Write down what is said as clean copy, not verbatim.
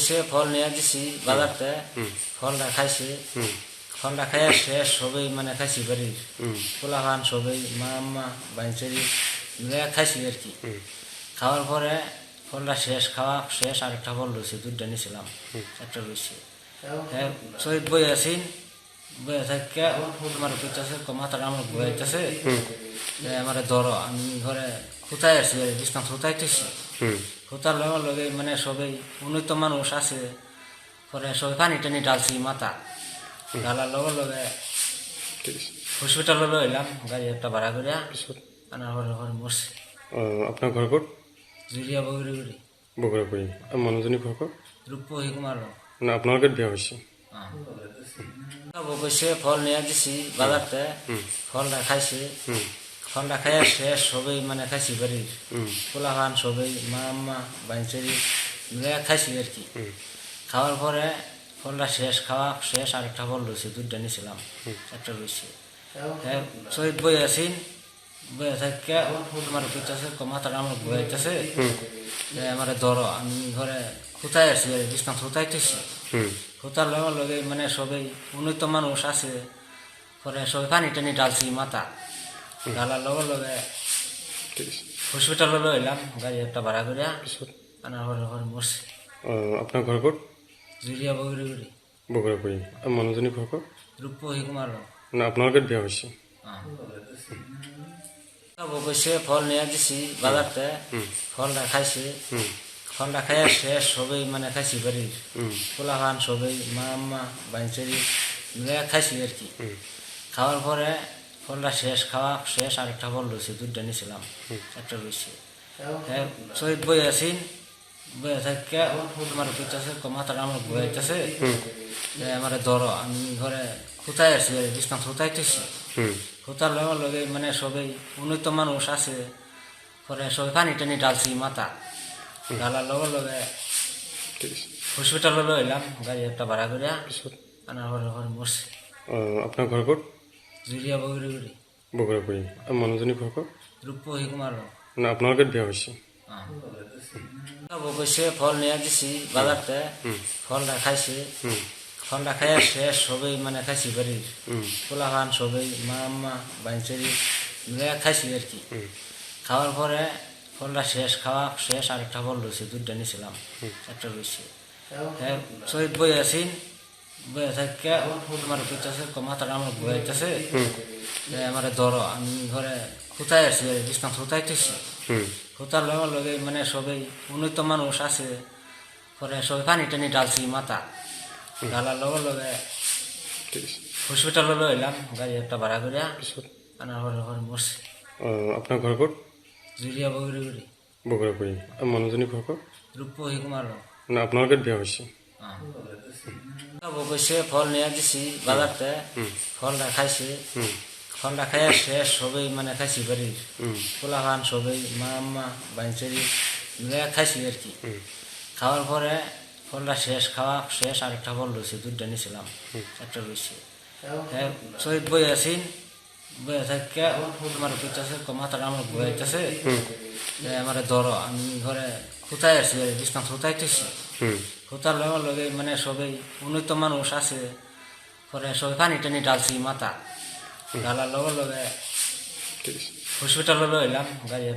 বসে ফল নিয়ে দিছি বাজারতে, ফলটা খাইছি, ফলটা খাইয়া শেষ সবাই মানে খাইছি বাড়ির পোলাপান সবাই মা আম্মা বাইচারি খাইছি আর কি। খাওয়ার পরে ফলটা শেষ, খাওয়া শেষ, আরেকটা ফল রয়েছে, দুধটা নিয়েছিলাম, একটা রয়েছে। শহীদ বই আছি, বই থাকে আমার কইতেছে মাথাটা আমার বইতেছে, আমার ধরো, আমি ঘরে কোথায় আছি, বিছনাথ কোথাইতেছি, কোথার লগে লগে মানে সবাই উন্নত মানুষ আছে, পরে সবাই পানি টানি ডালছি মাথা ডালার লগে লগে হসপিটালে এলাম, গাড়ি একটা ভাড়া করিয়া আনার পরে ঘরে মরছি। আপনার ঘর কোট? জুরিয়া বগুড়ি বগুড়াপুরি। আর মানুষজনী ঘর কোট? রূপহী কুমার। না আপনার কাছে বিয়া হয়েছে? বসে ফল নিয়ে দিছি বাজারতে, ফলটা খাইছি, ফলটা খাইয়া শেষ সবাই মানে খাইছি বাড়ির পোলাপান সবাই মা আম্মা বাইচারি খাইছি আর কি। খাওয়ার পরে ফলটা শেষ, খাওয়া শেষ, আরেকটা ফল রয়েছে, দুধটা নিয়েছিলাম, একটা রয়েছে। শহীদ বই আছি, বই থাকে আমার কইতেছে মাথাটা আমার বইতেছে, আমার ধরো, আমি ঘরে কোথায় আছি, বিছনাথ কোথাইতেছি, কোথার লগে লগে মানে সবাই উন্নত মানুষ আছে, পরে সবাই পানি টানি ডালছি মাথা ডালার লগে লগে হসপিটালে এলাম, গাড়ি একটা ভাড়া করিয়া আনার পরে ঘরে মরছি। আপনার ঘর কোট? জুরিয়া বগুড়ি বগুড়াপুরি। আর মানুষজনী ঘর কোট? রূপহী কুমার। না আপনার কাছে বিয়া হয়েছে? বসে ফল নিয়ে দিছি বাজারতে, ফলটা খাইছি, ফলটা খাইয়া শেষ সবাই মানে খাইছি বাড়ির পোলাপান সবাই মা আম্মা বাইচারি খাইছি আর কি। খাওয়ার পরে ফলটা শেষ, খাওয়া শেষ, আরেকটা ফল রয়েছে, দুধটা নিয়েছিলাম, একটা রয়েছে। শহীদ বই আছি, বই থাকে আমার কইতেছে মাথাটা আমার বইতেছে, আমার ধরো, আমি ঘরে কোথায় আছি, বিছনাথ কোথাইতেছি, কোথার লগে লগে মানে সবাই উন্নত মানুষ আছে, পরে সবাই পানি টানি ডালছি মাথা ডালার লগে লগে হসপিটালে এলাম, গাড়ি একটা ভাড়া করিয়া আনার পরে ঘরে মরছি। আপনার ঘর কোট? জুরিয়া বগুড়ি বগুড়াপুরি। আর মানুষজনী ঘর কোট? রূপহী কুমার। না আপনার কাছে বিয়া হয়েছে? বসে ফল নিয়ে দিছি বাজারতে, ফলটা খাইছি, ফলটা খাইয়া শেষ সবাই মানে খাইছি বাড়ির পোলাপান সবাই মা আম্মা বাইচারি খাইছি আর কি। খাওয়ার পরে ফলটা শেষ, খাওয়া শেষ, আরেকটা ফল রয়েছে, দুধটা নিয়েছিলাম, একটা রয়েছে। শহীদ বই আছি, বই থাকে আমার কইতেছে মাথাটা আমার বইতেছে, আমার ধরো, আমি ঘরে কোথায় আছি, বিছনাথ কোথাইতেছি, কোথার লগে লগে মানে সবাই উন্নত মানুষ আছে, পরে সবাই পানি টানি ডালছি মাথা ডালার লগে লগে হসপিটালে এলাম, গাড়ি একটা ভাড়া করিয়া আনার পরে ঘরে মরছি। আপনার ঘর কোট? জুরিয়া বগুড়ি বগুড়াপুরি। আর মানুষজনী ঘর কোট? রূপহী কুমার। না আপনার কাছে বিয়া হয়েছে? বসে ফল নিয়ে দিছি বাজারতে, ফলটা খাইছি, ফলটা খাইয়া শেষ সবাই মানে খাইছি বাড়ির পোলাপান সবাই মা আম্মা বাইচারি খাইছি আর কি। খাওয়ার পরে ফলটা শেষ, খাওয়া শেষ, আরেকটা ফল রয়েছে, দুধটা নিয়েছিলাম, একটা রয়েছে। শহীদ বই আছি, বই থাকে আমার কইতেছে মাথাটা আমার বইতেছে, আমার ধরো, আমি ঘরে কোথায় আছি, বিছনাথ কোথাইতেছি, কোথার লগে লগে মানে সবাই উন্নত মানুষ আছে, পরে সবাই পানি টানি ডালছি মাথা ডালার লগে লগে হসপিটালে এলাম, গাড়ি